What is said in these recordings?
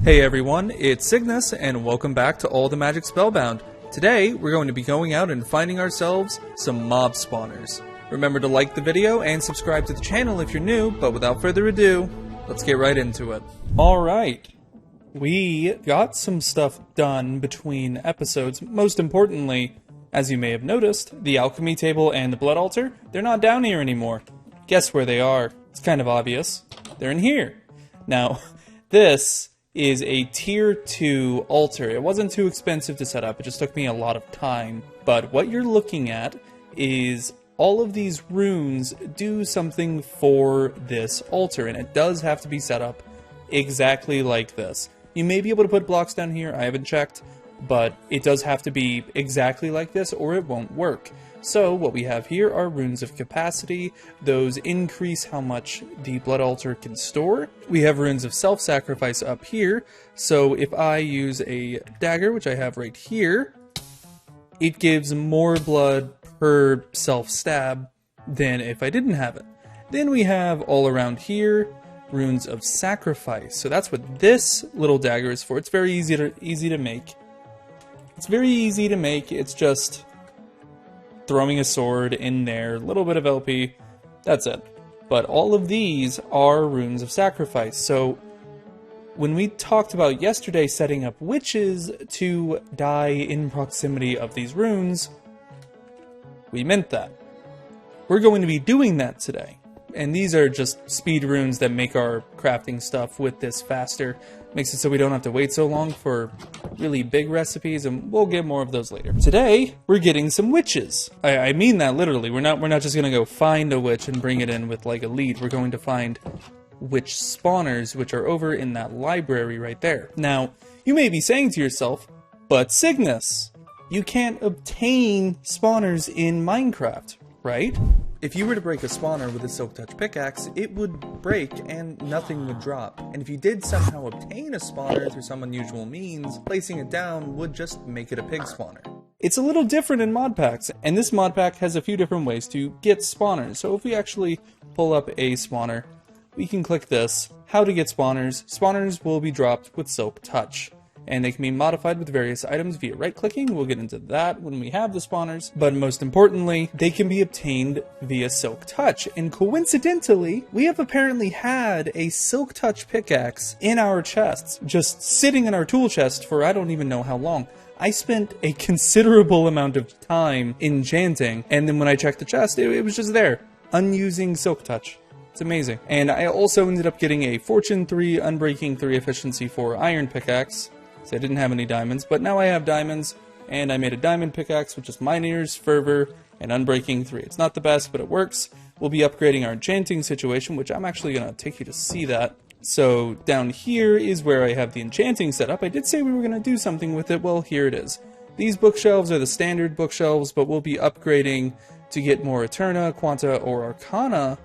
Hey everyone, it's Cygnus, and welcome back to All the Magic Spellbound. Today, we're going to be going out and finding ourselves some mob spawners. Remember to like the video and subscribe to the channel if you're new, but without further ado, let's get right into it. Alright, we got some stuff done between episodes. Most importantly, as you may have noticed, the alchemy table and the blood altar, they're not down here anymore. Guess where they are? It's kind of obvious. They're in here. Now, this is a tier 2 altar. It wasn't too expensive to set up, it just took me a lot of time. But what you're looking at is all of these runes do something for this altar, and it does have to be set up exactly like this. You may be able to put blocks down here, I haven't checked, but it does have to be exactly like this or it won't work. So what we have here are runes of capacity. Those increase how much the blood altar can store. We have runes of self-sacrifice up here. So if I use a dagger, which I have right here, it gives more blood per self-stab than if I didn't have it. Then we have all around here runes of sacrifice. So that's what this little dagger is for. It's very easy to make. It's very easy to make. It's just throwing a sword in there, a little bit of LP, that's it. But all of these are runes of sacrifice. So when we talked about yesterday setting up witches to die in proximity of these runes, we meant that. We're going to be doing that today. And these are just speed runes that make our crafting stuff with this faster. Makes it so we don't have to wait so long for really big recipes, and we'll get more of those later. Today, we're getting some witches. I mean that literally. We're not just gonna go find a witch and bring it in with like a lead. We're going to find witch spawners, which are over in that library right there. Now, you may be saying to yourself, but Cygnus, you can't obtain spawners in Minecraft, right? If you were to break a spawner with a Silk Touch pickaxe, it would break and nothing would drop. And if you did somehow obtain a spawner through some unusual means, placing it down would just make it a pig spawner. It's a little different in Modpacks, and this Modpack has a few different ways to get spawners. So if we actually pull up a spawner, we can click this, how to get spawners. Spawners will be dropped with Silk Touch, and they can be modified with various items via right-clicking. We'll get into that when we have the spawners. But most importantly, they can be obtained via Silk Touch. And coincidentally, we have apparently had a Silk Touch pickaxe in our chests, just sitting in our tool chest for I don't even know how long. I spent a considerable amount of time enchanting, and then when I checked the chest, it was just there, unusing Silk Touch. It's amazing. And I also ended up getting a Fortune 3, Unbreaking 3 Efficiency 4 Iron pickaxe. So I didn't have any diamonds, but now I have diamonds, and I made a diamond pickaxe with just Miner's Fervor and Unbreaking 3. It's not the best, but it works. We'll be upgrading our enchanting situation, which I'm actually going to take you to see that. So down here is where I have the enchanting set up. I did say we were going to do something with it. Well, here it is. These bookshelves are the standard bookshelves, but we'll be upgrading to get more Eterna, Quanta, or Arcana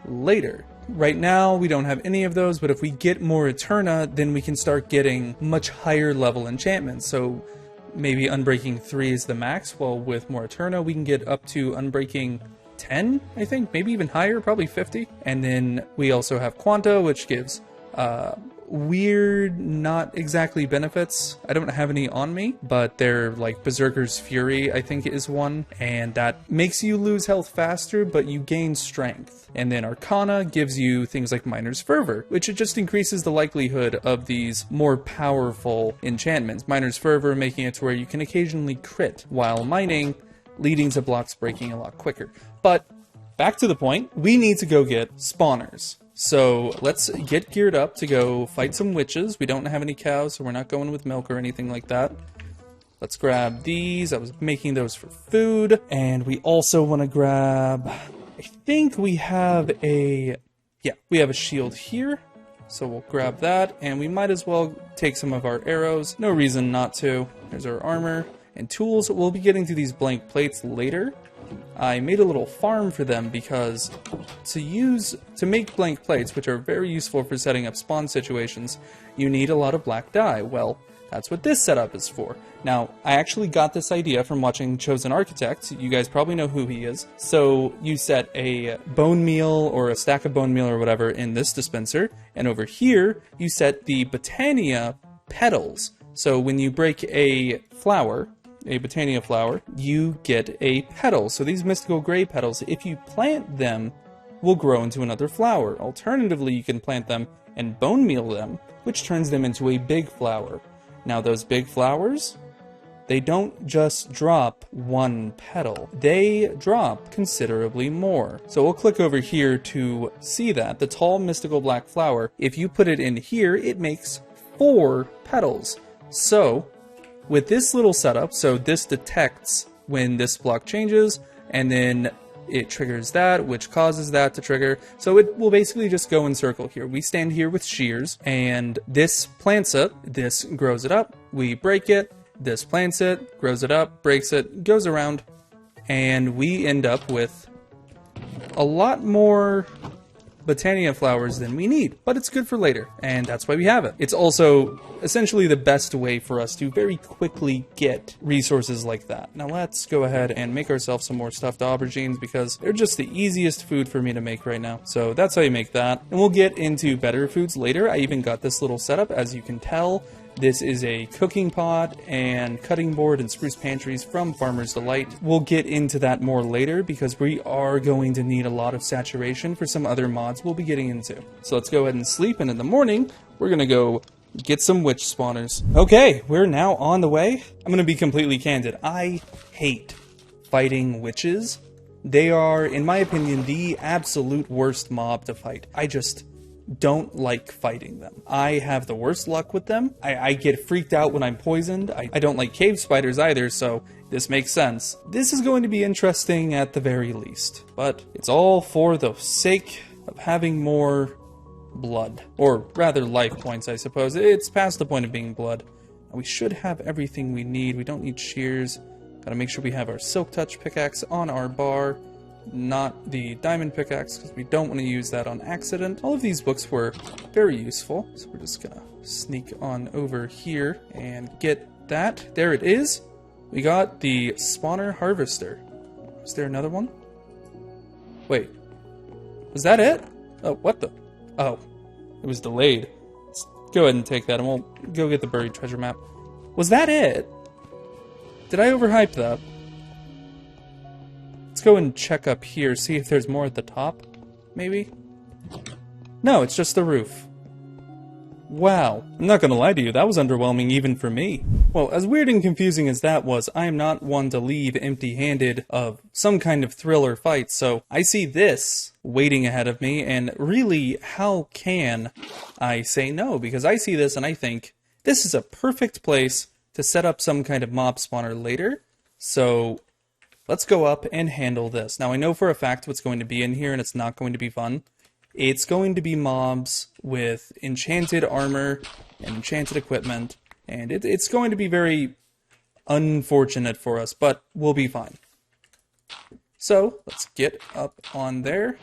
later. Right now, we don't have any of those, but if we get more Eterna, then we can start getting much higher level enchantments. So maybe Unbreaking 3 is the max, while with more Eterna, we can get up to Unbreaking 10, I think, maybe even higher, probably 50. And then we also have Quanta, which gives weird, not exactly benefits. I don't have any on me, but they're like Berserker's Fury, I think is one, and that makes you lose health faster, but you gain strength. And then Arcana gives you things like Miner's Fervor, which it just increases the likelihood of these more powerful enchantments. Miner's Fervor making it to where you can occasionally crit, while mining leading to blocks breaking a lot quicker. But back to the point, we need to go get spawners. So let's get geared up to go fight some witches. We don't have any cows, so we're not going with milk or anything like that. Let's grab these. I was making those for food. And we also want to grab, I think we have a, we have a shield here. So we'll grab that, and we might as well take some of our arrows. No reason not to. There's our armor and tools. We'll be getting to these blank plates later. I made a little farm for them because to make blank plates, which are very useful for setting up spawn situations, you need a lot of black dye. Well, That's what this setup is for. Now, I actually got this idea from watching Chosen Architect. You guys probably know who he is. So you set a bone meal or a stack of bone meal or whatever in this dispenser, and over here you set the Botania petals. So when you break a flower, a Botania flower, you get a petal. So these mystical gray petals, if you plant them, will grow into another flower. Alternatively, you can plant them and bone meal them, which turns them into a big flower. Now those big flowers, they don't just drop one petal, they drop considerably more. So we'll click over here to see that. The tall mystical black flower, if you put it in here, it makes 4 petals. So with this little setup, so this detects when this block changes, and then it triggers that, which causes that to trigger. So it will basically just go in circle here. We stand here with shears, and this plants it, this grows it up, we break it, this plants it, grows it up, breaks it, goes around, and we end up with a lot more Botania flowers than we need, but it's good for later, and that's why we have it. It's also essentially the best way for us to very quickly get resources like that. Now let's go ahead and make ourselves some more stuffed aubergines, because they're just the easiest food for me to make right now. So that's how you make that, and we'll get into better foods later. I even got this little setup, as you can tell. This is a cooking pot and cutting board and spruce pantries from Farmer's Delight. We'll get into that more later because we are going to need a lot of saturation for some other mods we'll be getting into. So let's go ahead and sleep, and in the morning, we're going to go get some witch spawners. Okay, we're now on the way. I'm going to be completely candid. I hate fighting witches. They are, in my opinion, the absolute worst mob to fight. I just don't like fighting them. I have the worst luck with them. I get freaked out when I'm poisoned. I don't like cave spiders either, so this makes sense. This is going to be interesting at the very least, but it's all for the sake of having more blood. Or rather, life points, I suppose. It's past the point of being blood. And we should have everything we need. We don't need shears. Gotta make sure we have our Silk Touch pickaxe on our bar. Not the diamond pickaxe, because we don't want to use that on accident. All of these books were very useful, so we're just gonna sneak on over here and get that. There it is. We got the spawner harvester. Is there another one? Wait, was that it? Oh, what the? Oh, it was delayed. Let's go ahead and take that, and we'll go get the buried treasure map. Was that it? Did I overhype that? Let's go and check up here, see if there's more at the top, maybe? No, it's just the roof. Wow, I'm not gonna lie to you, that was underwhelming even for me. Well, as weird and confusing as that was, I am not one to leave empty-handed of some kind of thriller fight, so I see this waiting ahead of me, and really, how can I say no? Because I see this and I think, this is a perfect place to set up some kind of mob spawner later, so let's go up and handle this. Now, I know for a fact what's going to be in here, and it's not going to be fun. It's going to be mobs with enchanted armor and enchanted equipment, and it's going to be very unfortunate for us, but we'll be fine. So, let's get up on there,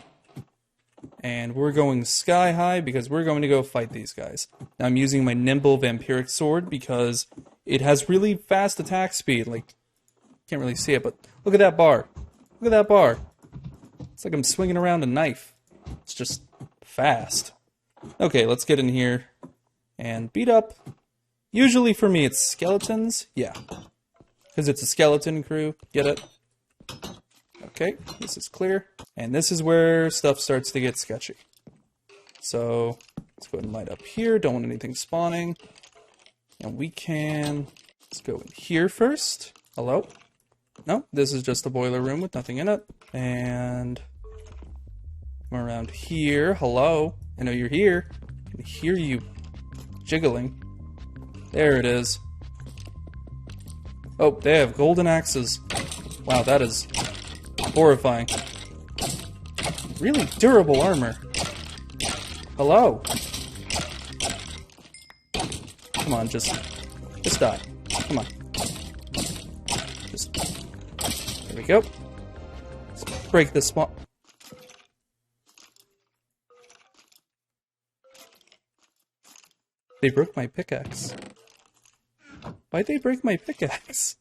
and we're going sky high because we're going to go fight these guys. Now, I'm using my nimble vampiric sword because it has really fast attack speed, like, can't really see it, but look at that bar. Look at that bar. It's like I'm swinging around a knife. It's just fast. Okay, let's get in here and beat up. Usually for me it's skeletons. Yeah. Because it's a skeleton crew. Get it? Okay, this is clear. And this is where stuff starts to get sketchy. So, let's go ahead and light up here. Don't want anything spawning. And we can... let's go in here first. Hello? No, this is just a boiler room with nothing in it. And come around here. Hello. I know you're here. I can hear you jiggling. There it is. Oh, they have golden axes. Wow, that is horrifying. Really durable armor. Hello. Come on, just die. Come on. There we go. Let's break this spawn. They broke my pickaxe. Why'd they break my pickaxe?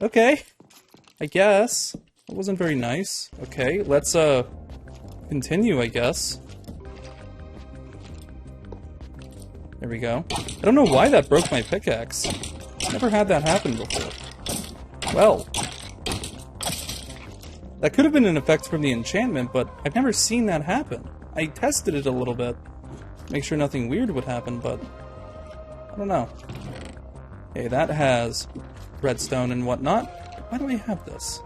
Okay. I guess. That wasn't very nice. Okay, let's, continue, I guess. There we go. I don't know why that broke my pickaxe. Never had that happen before. Well. That could have been an effect from the enchantment, but I've never seen that happen. I tested it a little bit. Make sure nothing weird would happen, but I don't know. Okay, that has redstone and whatnot. Why do I have this?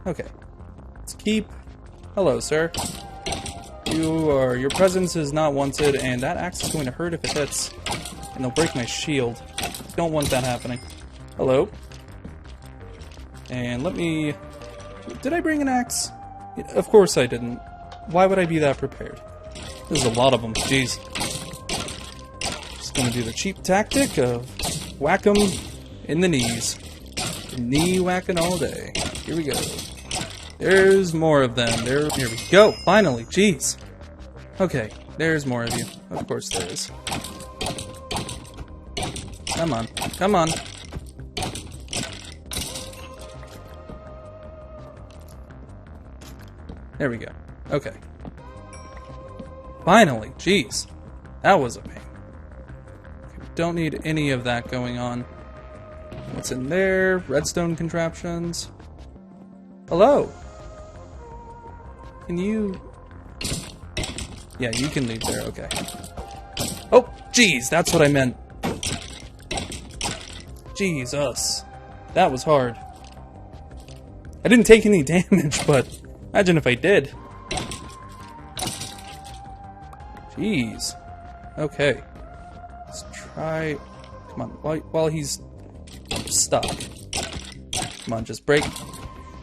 Okay. Let's keep... Hello, sir. Your presence is not wanted, and that axe is going to hurt if it hits. And it'll break my shield. Don't want that happening. Hello. And let me... Did I bring an axe? Of course I didn't. Why would I be that prepared? There's a lot of them. Jeez. Just gonna do the cheap tactic of whack 'em in the knees. Knee whacking all day. Here we go. There's more of them. Here we go. Finally. Jeez. Okay. There's more of you. Of course there is. Come on. Come on. There we go. Okay. Finally. Jeez. That was a pain. Okay, don't need any of that going on. What's in there? Redstone contraptions. Hello. Can you... Yeah, you can leave there. Okay. Oh, jeez. That's what I meant. Jesus. That was hard. I didn't take any damage, but imagine if I did. Jeez. Okay. Let's try... Come on. While he's stuck. Come on, just break.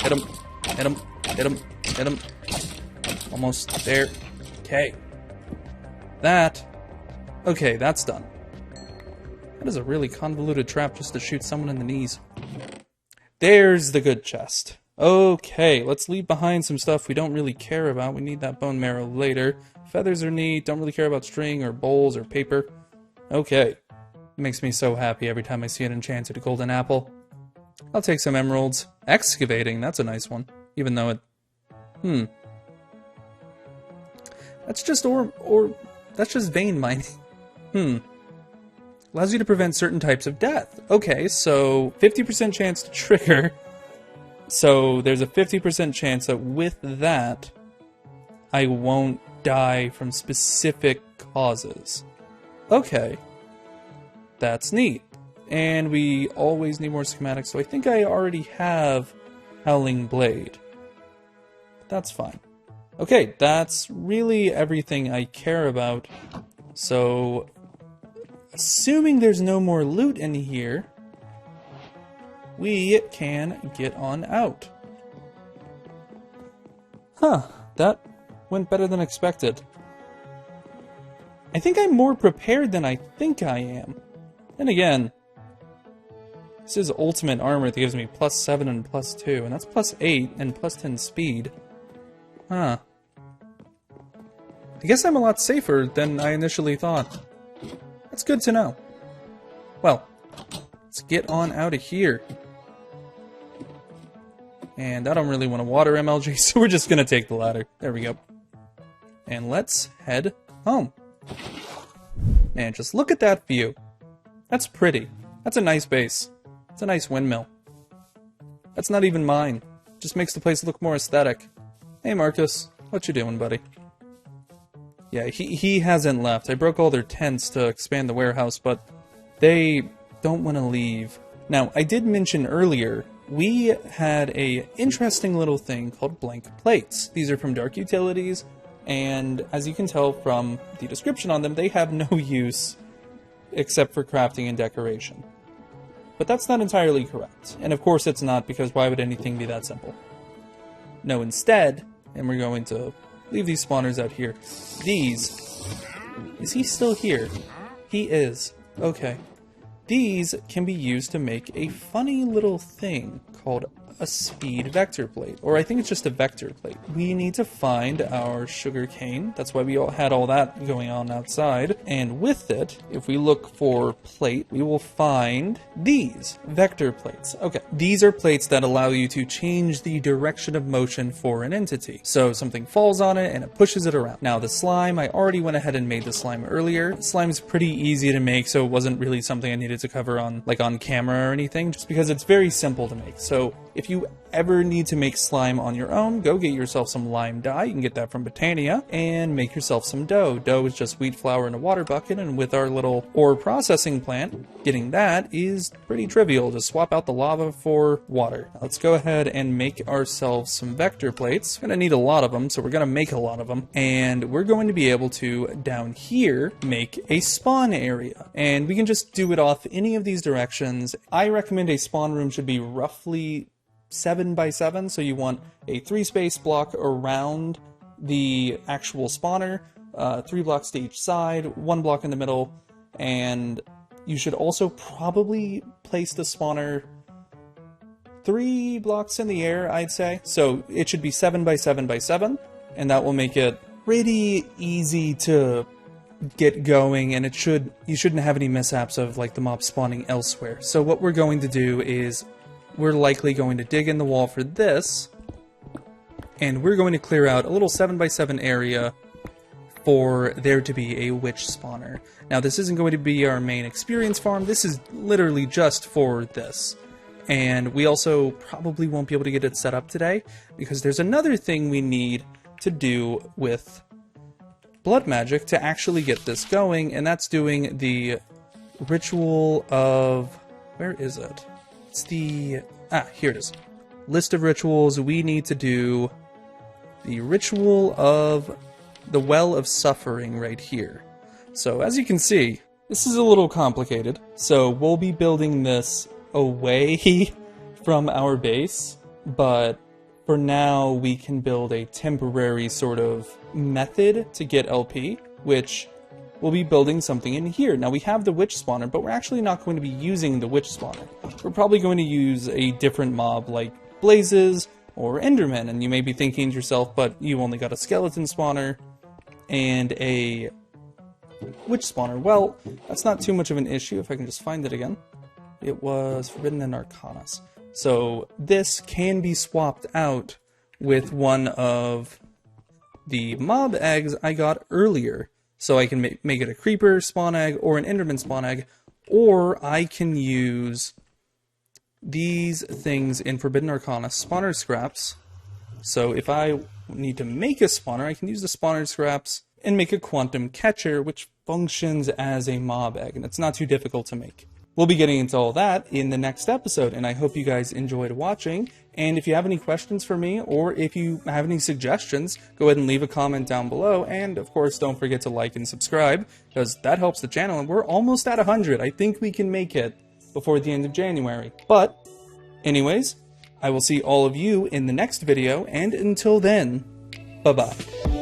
Hit him. Hit him. Hit him. Hit him. Almost there. Okay. That... Okay, that's done. That is a really convoluted trap just to shoot someone in the knees. There's the good chest. Okay, let's leave behind some stuff we don't really care about. We need that bone marrow later. Feathers are neat. Don't really care about string or bowls or paper. Okay. It makes me so happy every time I see an enchanted golden apple. I'll take some emeralds. Excavating, that's a nice one. Even though it... That's just that's just vein mining. Allows you to prevent certain types of death. Okay, so 50% chance to trigger. So there's a 50% chance that with that, I won't die from specific causes. Okay. That's neat. And we always need more schematics, so I think I already have Howling Blade. But that's fine. Okay, that's really everything I care about. So, assuming there's no more loot in here, we can get on out. Huh, that went better than expected. I think I'm more prepared than I think I am. And again, this is ultimate armor that gives me +7 and +2, and that's +8 and +10 speed. Huh. I guess I'm a lot safer than I initially thought. That's good to know. Well, let's get on out of here. And I don't really want to water MLG, so we're just gonna take the ladder. There we go. And let's head home. Man, just look at that view. That's pretty. That's a nice base. It's a nice windmill. That's not even mine. Just makes the place look more aesthetic. Hey Marcus, what you doing, buddy? Yeah, he hasn't left. I broke all their tents to expand the warehouse, but they don't want to leave. Now, I did mention earlier, we had a interesting little thing called blank plates. These are from Dark Utilities, and as you can tell from the description on them, they have no use except for crafting and decoration. But that's not entirely correct. And of course it's not, because why would anything be that simple? No, instead, and we're going to leave these spawners out here. These... Is he still here? He is. Okay. These can be used to make a funny little thing called a speed vector plate, or I think it's just a vector plate. We need to find our sugar cane. That's why we had all that going on outside. And with it, if we look for plate, we will find these vector plates. Okay, these are plates that allow you to change the direction of motion for an entity. So something falls on it and it pushes it around. Now the slime, I already went ahead and made the slime earlier. Slime is pretty easy to make, so it wasn't really something I needed to cover on camera or anything, just because it's very simple to make. So if you ever need to make slime on your own, go get yourself some lime dye. You can get that from Botania, and make yourself some dough. Dough is just wheat flour in a water bucket, and with our little ore processing plant, getting that is pretty trivial. Just swap out the lava for water. Now let's go ahead and make ourselves some vector plates. We're gonna need a lot of them, so we're gonna make a lot of them, and we're going to be able to, down here, make a spawn area. And we can just do it off any of these directions. I recommend a spawn room should be roughly 7 by 7, so you want a 3 space block around the actual spawner, 3 blocks to each side, 1 block in the middle, and you should also probably place the spawner 3 blocks in the air, I'd say. So it should be 7 by 7 by 7, and that will make it pretty easy to get going, and you shouldn't have any mishaps of the mob spawning elsewhere. So what we're going to do is we're likely going to dig in the wall for this, and we're going to clear out a little 7 by 7 area for there to be a witch spawner. Now this isn't going to be our main experience farm, this is literally just for this. And we also probably won't be able to get it set up today, because there's another thing we need to do with blood magic to actually get this going, and that's doing the ritual of... where is it? It's the... here it is. List of rituals. We need to do the ritual of the Well of Suffering right here. So as you can see, this is a little complicated. So we'll be building this away from our base, but for now we can build a temporary sort of method to get LP, which we'll be building something in here. Now we have the witch spawner, but we're actually not going to be using the witch spawner. We're probably going to use a different mob like Blazes or Enderman, and you may be thinking to yourself, but you only got a skeleton spawner and a witch spawner. Well, that's not too much of an issue if I can just find it again. It was Forbidden and Arcanas. So this can be swapped out with one of the mob eggs I got earlier. So I can make it a creeper spawn egg or an enderman spawn egg, or I can use these things in Forbidden Arcana, spawner scraps. So if I need to make a spawner, I can use the spawner scraps and make a quantum catcher, which functions as a mob egg, and it's not too difficult to make. We'll be getting into all that in the next episode, and I hope you guys enjoyed watching. And if you have any questions for me, or if you have any suggestions, go ahead and leave a comment down below. And of course, don't forget to like and subscribe, because that helps the channel, and we're almost at 100. I think we can make it before the end of January. But anyways, I will see all of you in the next video, and until then, bye-bye.